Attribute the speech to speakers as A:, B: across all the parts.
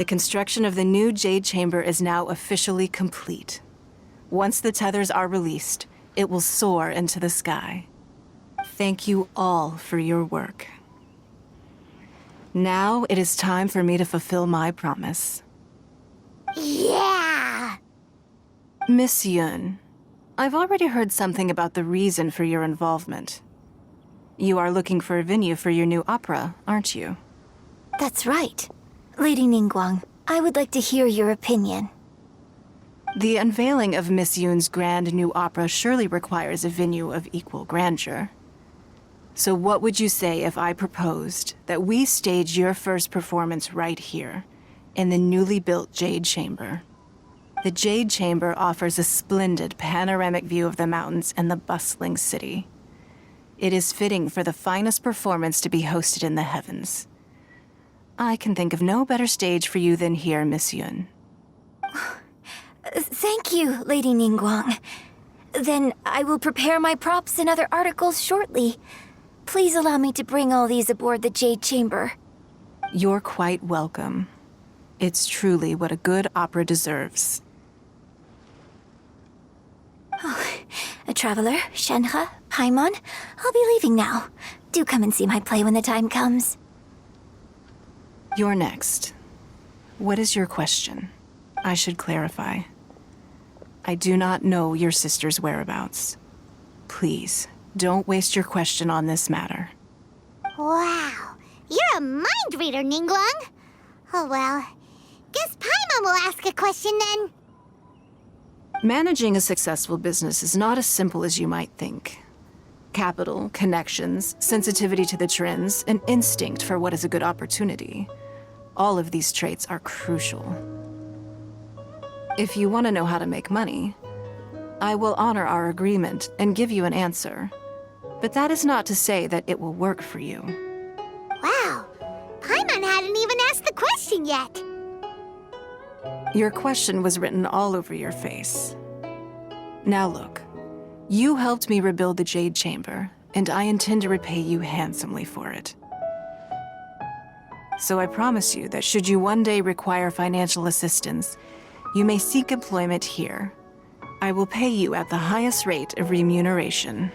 A: The construction of the new Jade Chamber is now officially complete. Once the tethers are released, it will soar into the sky. Thank you all for your work. Now it is time for me to fulfill my promise.
B: Yeah!
A: Miss Yun, I've already heard something about the reason for your involvement. You are looking for a venue for your new opera, aren't you?
B: That's right. Lady Ningguang, I would like to hear your opinion.
A: The unveiling of Miss Yun's grand new opera surely requires a venue of equal grandeur. So what would you say if I proposed that we stage your first performance right here, in the newly built Jade Chamber? The Jade Chamber offers a splendid panoramic view of the mountains and the bustling city. It is fitting for the finest performance to be hosted in the heavens. I can think of no better stage for you than here, Miss Yun.
B: Thank you, Lady Ningguang. Then I will prepare my props and other articles shortly. Please allow me to bring all these aboard the Jade Chamber.
A: You're quite welcome. It's truly what a good opera deserves.
B: A traveler, Shenhe, Paimon, I'll be leaving now. Do come and see my play when the time comes.
A: You're next. What is your question? I should clarify. I do not know your sister's whereabouts. Please, don't waste your question on this matter.
C: Wow, you're a mind reader, Ningguang. Oh well, guess Paimon will ask a question then.
A: Managing a successful business is not as simple as you might think. Capital, connections, sensitivity to the trends, and instinct for what is a good opportunity. All of these traits are crucial. If you want to know how to make money, I will honor our agreement and give you an answer. But that is not to say that it will work for you.
C: Wow, Paimon hadn't even asked the question yet.
A: Your question was written all over your face. Now look, you helped me rebuild the Jade Chamber, and I intend to repay you handsomely for it. So I promise you that should you one day require financial assistance, you may seek employment here. I will pay you at the highest rate of remuneration.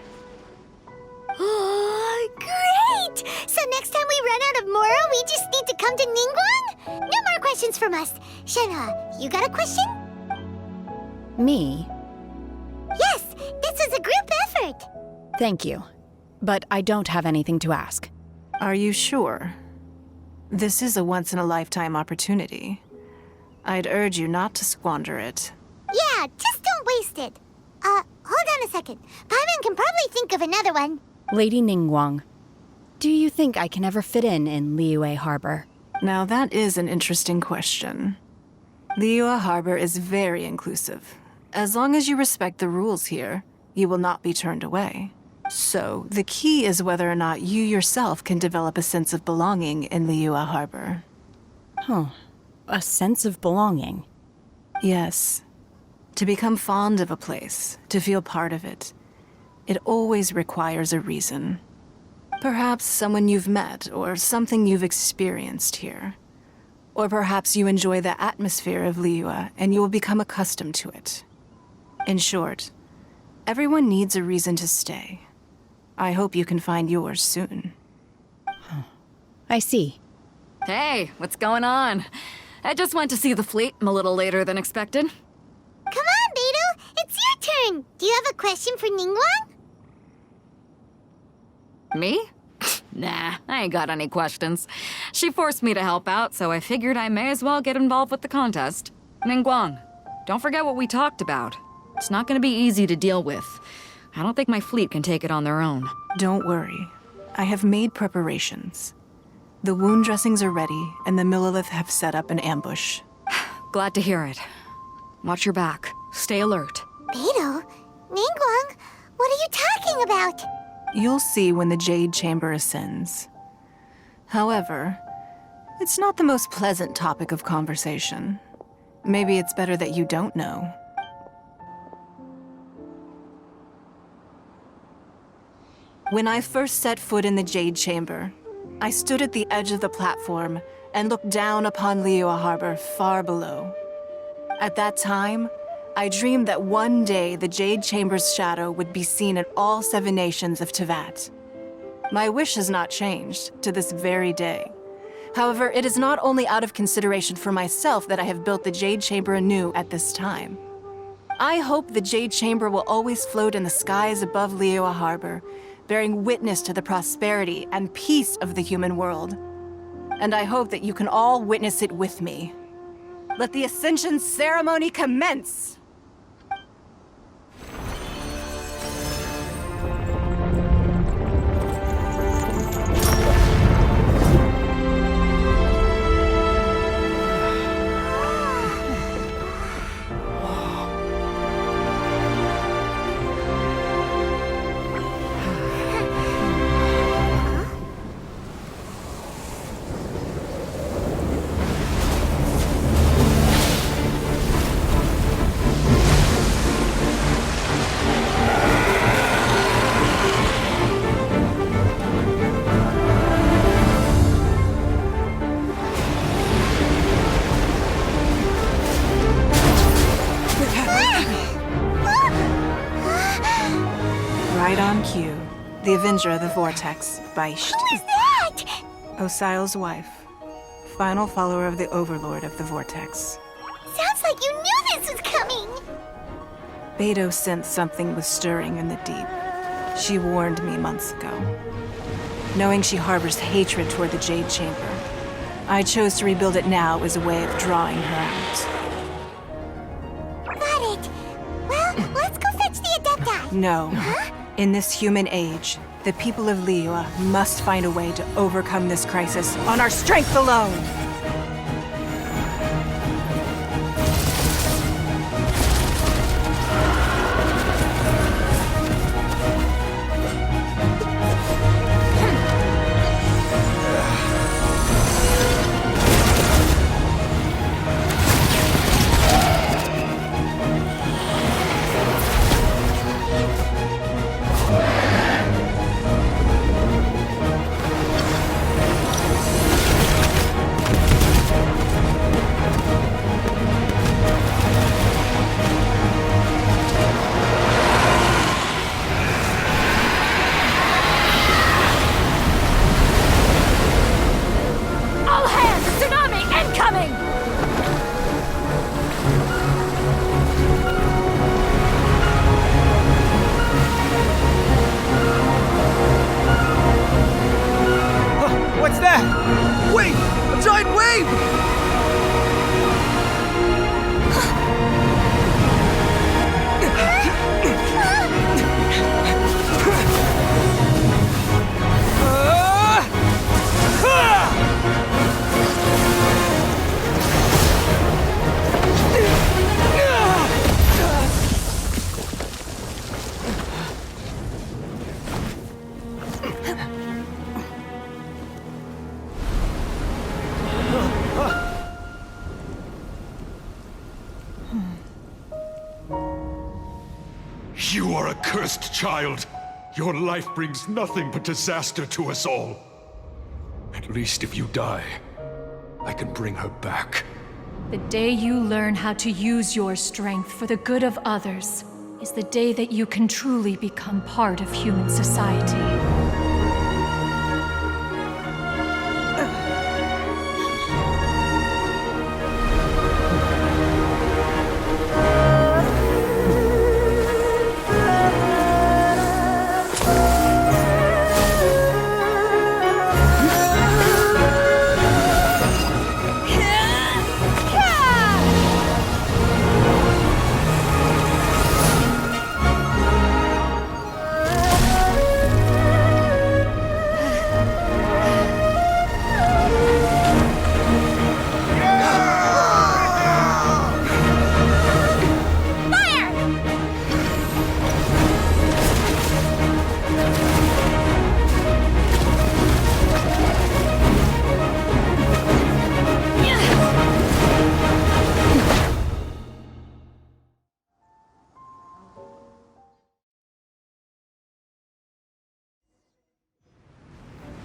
C: Oh, great! So next time we run out of Moro, we just need to come to Ningguang? No more questions from us. Shenhe, you got a question?
D: Me?
C: Yes, this is a group effort.
D: Thank you. But I don't have anything to ask.
A: Are you sure? This is a once-in-a-lifetime opportunity. I'd urge you not to squander it.
C: Yeah, just don't waste it. Hold on a second. Paimon can probably think of another one.
D: Lady Ningguang, do you think I can ever fit in Liyue Harbor?
A: Now that is an interesting question. Liyue Harbor is very inclusive. As long as you respect the rules here, you will not be turned away. So, the key is whether or not you yourself can develop a sense of belonging in Liyue Harbor.
D: Huh. A sense of belonging.
A: Yes. To become fond of a place, to feel part of it, it always requires a reason. Perhaps someone you've met, or something you've experienced here. Or perhaps you enjoy the atmosphere of Liyue and you will become accustomed to it. In short, everyone needs a reason to stay. I hope you can find yours soon.
D: I see.
E: Hey, what's going on? I just went to see the fleet. I'm a little later than expected.
C: Come on, Beidou, it's your turn. Do you have a question for Ningguang?
E: Me? Nah, I ain't got any questions. She forced me to help out, so I figured I may as well get involved with the contest. Ningguang, don't forget what we talked about. It's not gonna be easy to deal with. I don't think my fleet can take it on their own.
A: Don't worry. I have made preparations. The wound dressings are ready, and the Millilith have set up an ambush.
E: Glad to hear it. Watch your back. Stay alert.
C: Beidou? Ningguang? What are you talking about?
A: You'll see when the Jade Chamber ascends. However, it's not the most pleasant topic of conversation. Maybe it's better that you don't know. When I first set foot in the Jade Chamber, I stood at the edge of the platform and looked down upon Liyue Harbor far below. At that time, I dreamed that one day the Jade Chamber's shadow would be seen in all 7 nations of Tevat. My wish has not changed to this very day. However, it is not only out of consideration for myself that I have built the Jade Chamber anew at this time. I hope the Jade Chamber will always float in the skies above Liyue Harbor, bearing witness to the prosperity and peace of the human world. And I hope that you can all witness it with me. Let the Ascension ceremony commence! Right on cue. The Avenger of the Vortex, Beisht.
C: Who is that?
A: Osial's wife. Final follower of the Overlord of the Vortex.
C: Sounds like you knew this was coming!
A: Beidou sensed something was stirring in the deep. She warned me months ago. Knowing she harbors hatred toward the Jade Chamber, I chose to rebuild it now as a way of drawing her out.
C: Got it. Well, let's go fetch the Adepti.
A: No. In this human age, the people of Liyue must find a way to overcome this crisis on our strength alone!
F: What's that? Wait! A giant wave!
G: You are a cursed child. Your life brings nothing but disaster to us all. At least if you die, I can bring her back.
H: The day you learn how to use your strength for the good of others is the day that you can truly become part of human society.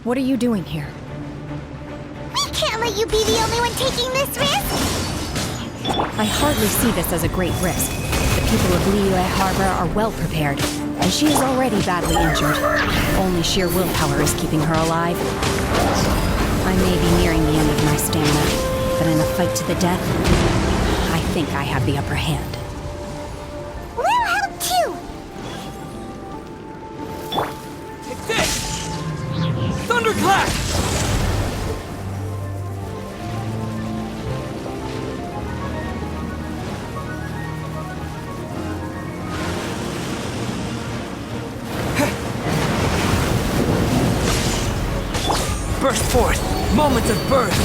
D: What are you doing here?
C: We can't let that you'd be the only one taking this risk?
D: I hardly see this as a great risk. The people of Liyue Harbor are well prepared, and she is already badly injured. Only sheer willpower is keeping her alive. I may be nearing the end of my stamina, but in a fight to the death, I think I have the upper hand.
C: We'll help too!
F: Take this! Thunderclap! Burst forth! Moments of birth!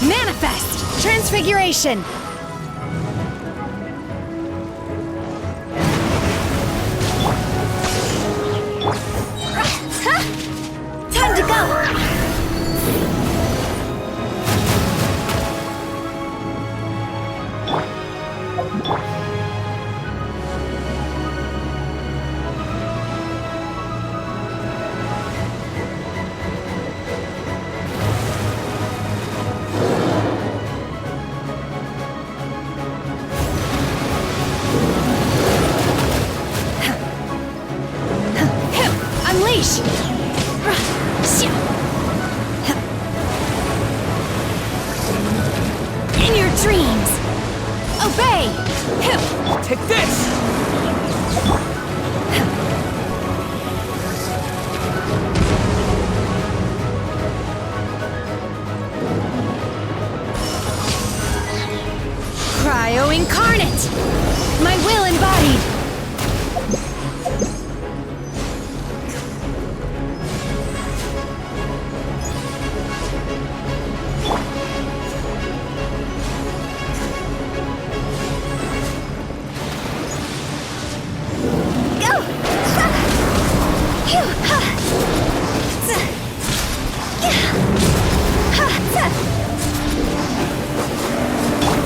D: Manifest! Transfiguration!
B: Time to go!
D: Unleash! In your dreams! Obey!
F: Take this!
D: Cryo incarnate! My will embodied!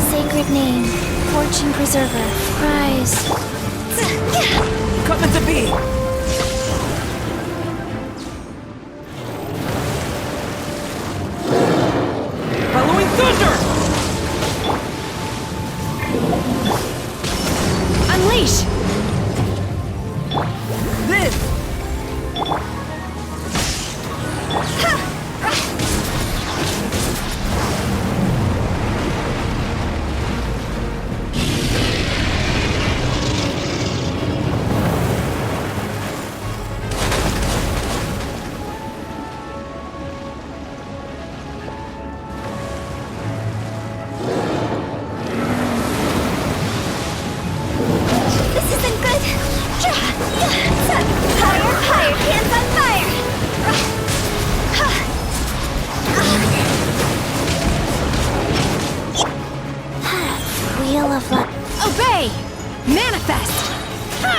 B: Sacred name, fortune preserver, prize.
F: Coming to be! Halloween thunder!
D: Unleash!
F: Live!
C: This isn't good! Higher, higher, hands on fire!
B: Wheel of luck.
D: Obey! Manifest! Ha!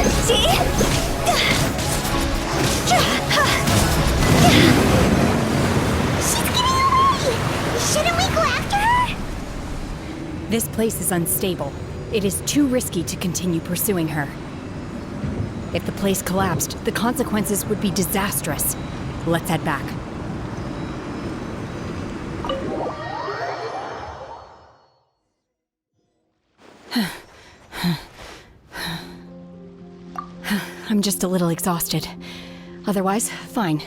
C: She's getting away! Shouldn't we go after her?
D: This place is unstable. It is too risky to continue pursuing her. If the place collapsed, the consequences would be disastrous. Let's head back. I'm just a little exhausted. Otherwise, fine.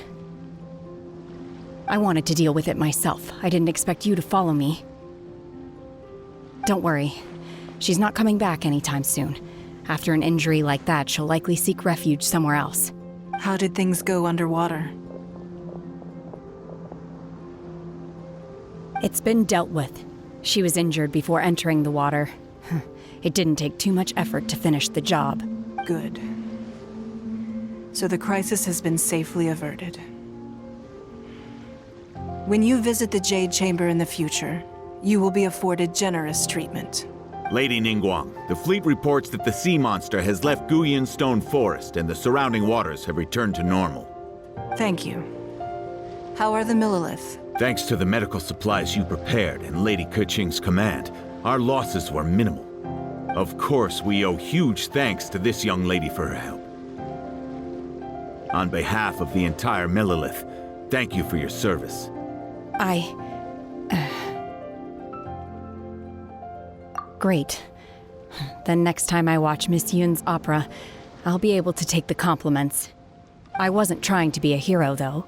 D: I wanted to deal with it myself. I didn't expect you to follow me. Don't worry. She's not coming back anytime soon. After an injury like that, she'll likely seek refuge somewhere else.
A: How did things go underwater?
D: It's been dealt with. She was injured before entering the water. It didn't take too much effort to finish the job.
A: Good. So the crisis has been safely averted. When you visit the Jade Chamber in the future, you will be afforded generous treatment.
I: Lady Ningguang, the fleet reports that the sea monster has left Guyan Stone Forest and the surrounding waters have returned to normal.
A: Thank you. How are the Millilith?
I: Thanks to the medical supplies you prepared and Lady Keqing's command, our losses were minimal. Of course, we owe huge thanks to this young lady for her help. On behalf of the entire Millilith, thank you for your service.
D: Great. Then next time I watch Miss Yun's opera, I'll be able to take the compliments. I wasn't trying to be a hero, though.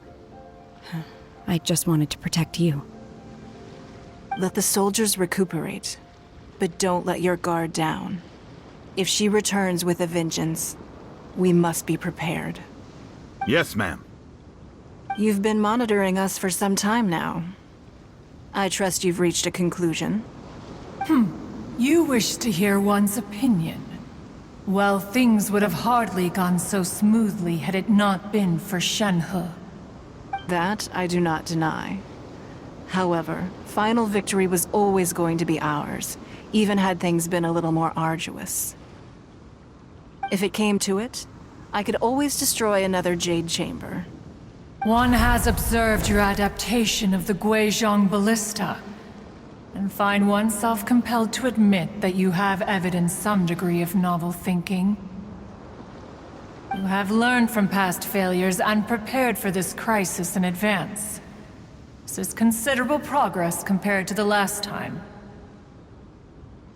D: I just wanted to protect you.
A: Let the soldiers recuperate, but don't let your guard down. If she returns with a vengeance, we must be prepared.
I: Yes, ma'am.
A: You've been monitoring us for some time now. I trust you've reached a conclusion.
H: You wish to hear one's opinion. Well, things would have hardly gone so smoothly had it not been for Shenhe.
A: That I do not deny. However, final victory was always going to be ours, even had things been a little more arduous. If it came to it, I could always destroy another Jade Chamber.
H: One has observed your adaptation of the Guizhong Ballista, and find oneself compelled to admit that you have evidenced some degree of novel thinking. You have learned from past failures and prepared for this crisis in advance. This is considerable progress compared to the last time.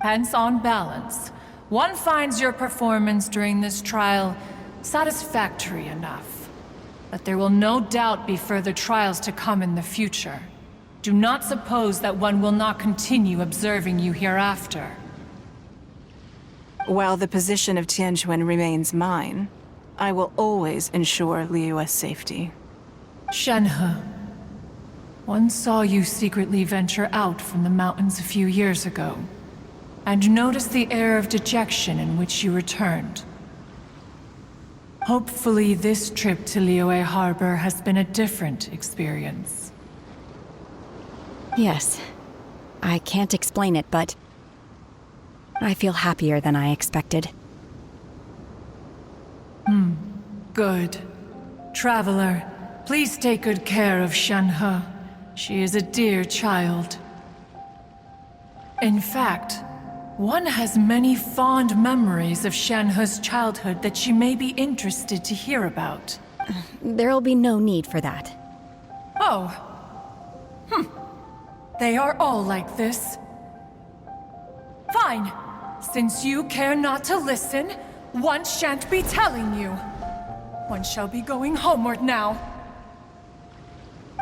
H: Hence, on balance, one finds your performance during this trial satisfactory enough. But there will no doubt be further trials to come in the future. Do not suppose that one will not continue observing you hereafter.
A: While the position of Tianquan remains mine, I will always ensure Liyue's safety.
H: Shenhe, one saw you secretly venture out from the mountains a few years ago, and noticed the air of dejection in which you returned. Hopefully this trip to Liyue Harbor has been a different experience.
D: Yes. I can't explain it, but I feel happier than I expected.
H: Good. Traveler, please take good care of Shenhe. She is a dear child. In fact, one has many fond memories of Shenhe's childhood that she may be interested to hear about.
D: There'll be no need for that.
H: Oh. They are all like this. Fine. Since you care not to listen, one shan't be telling you. One shall be going homeward now.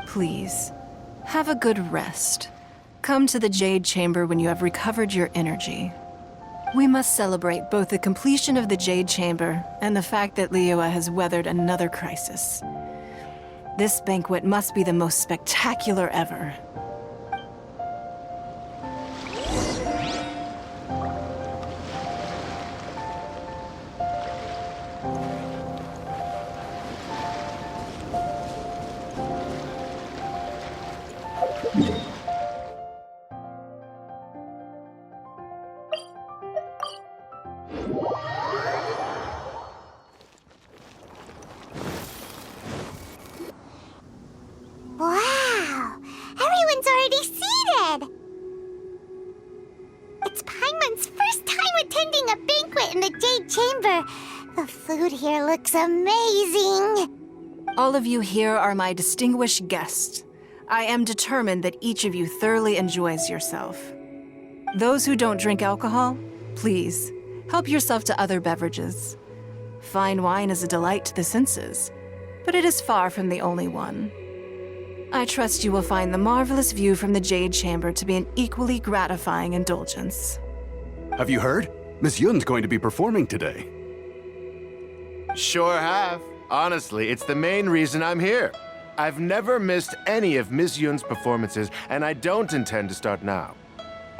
A: Please, have a good rest. Come to the Jade Chamber when you have recovered your energy. We must celebrate both the completion of the Jade Chamber and the fact that Liyue has weathered another crisis. This banquet must be the most spectacular ever.
C: The food here looks amazing!
A: All of you here are my distinguished guests. I am determined that each of you thoroughly enjoys yourself. Those who don't drink alcohol, please, help yourself to other beverages. Fine wine is a delight to the senses, but it is far from the only one. I trust you will find the marvelous view from the Jade Chamber to be an equally gratifying indulgence.
J: Have you heard? Miss Yun's going to be performing today.
K: Sure have. Honestly, it's the main reason I'm here. I've never missed any of Miss Yun's performances, and I don't intend to start now.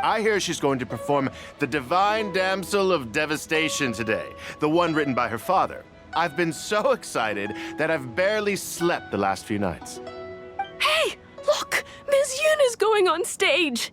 K: I hear she's going to perform The Divine Damsel of Devastation today, the one written by her father. I've been so excited that I've barely slept the last few nights.
L: Hey, look! Miss Yun is going on stage!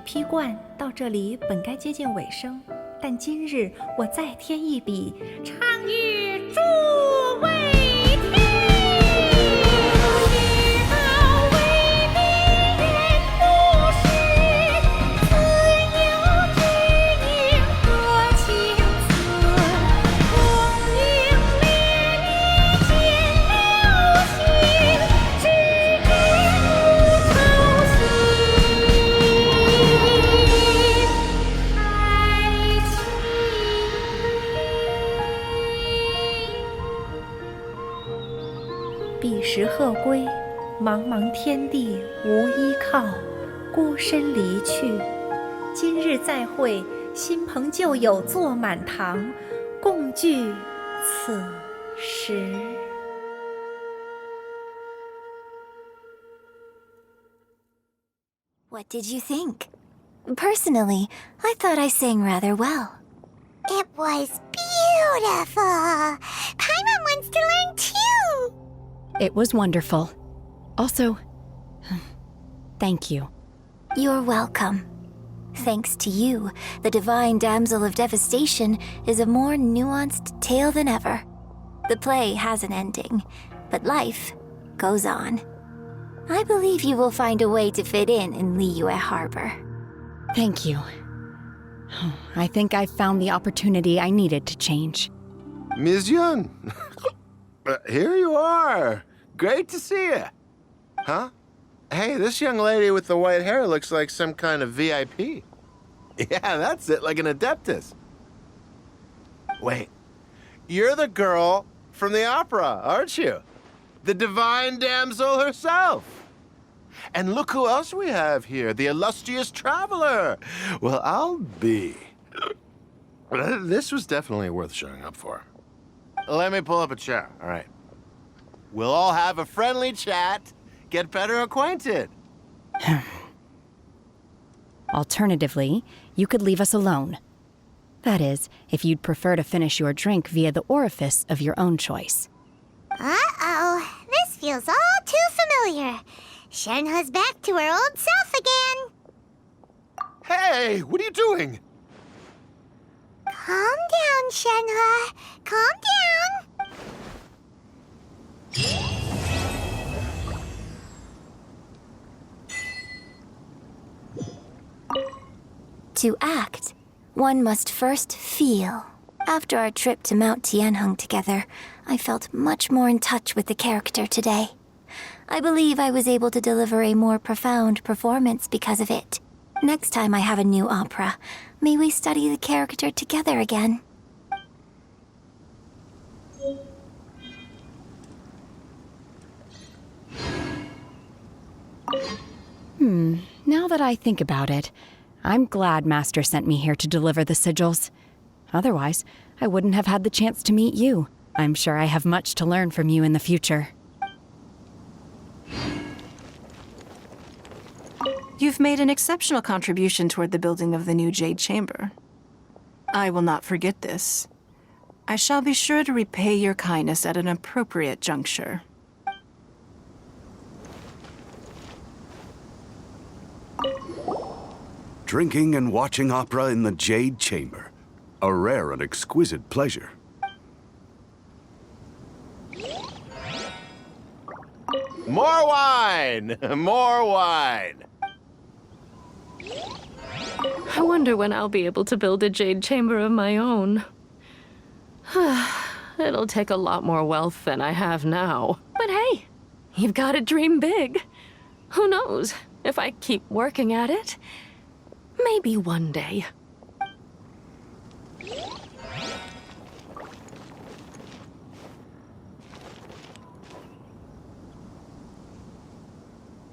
M: 批冠到这里本该接近尾声，但今日我再添一笔，唱与诸位听。一道为民人不识，自有知音何情思？红缨烈烈见了心，只知无愁心。彼时鹤归，茫茫天地无依靠，孤身离去。今日再会，新朋旧友坐满堂，共聚此时。
B: What did you think? Personally, I thought I sang rather well.
C: It was beautiful! Paimon wants to learn too!
D: It was wonderful. Also, thank you.
B: You're welcome. Thanks to you, the Divine Damsel of Devastation is a more nuanced tale than ever. The play has an ending, but life goes on. I believe you will find a way to fit in Liyue Harbor.
D: Thank you. I think I've found the opportunity I needed to change.
K: Ms. Yun, here you are. Great to see you. Huh? Hey, this young lady with the white hair looks like some kind of VIP. Yeah, that's it, like an adeptus. Wait, you're the girl from the opera, aren't you? The Divine Damsel herself. And look who else we have here, the illustrious traveler. Well, I'll be. This was definitely worth showing up for. Let me pull up a chair, all right? We'll all have a friendly chat, get better acquainted.
D: Alternatively, you could leave us alone. That is, if you'd prefer to finish your drink via the orifice of your own choice.
C: Uh-oh, this feels all too familiar. Shenhe's back to her old self again.
K: Hey, what are you doing?
C: Calm down, Shenhe. Calm down.
B: To act, one must first feel. After our trip to Mount Tianheng together, I felt much more in touch with the character today. I believe I was able to deliver a more profound performance because of it. Next time I have a new opera, may we study the character together again.
D: Now that I think about it, I'm glad Master sent me here to deliver the sigils. Otherwise, I wouldn't have had the chance to meet you. I'm sure I have much to learn from you in the future.
A: You've made an exceptional contribution toward the building of the new Jade Chamber. I will not forget this. I shall be sure to repay your kindness at an appropriate juncture.
J: Drinking and watching opera in the Jade Chamber. A rare and exquisite pleasure.
K: More wine! More wine!
L: I wonder when I'll be able to build a jade chamber of my own. It'll take a lot more wealth than I have now. But hey, you've got to dream big. Who knows? If I keep working at it, maybe one day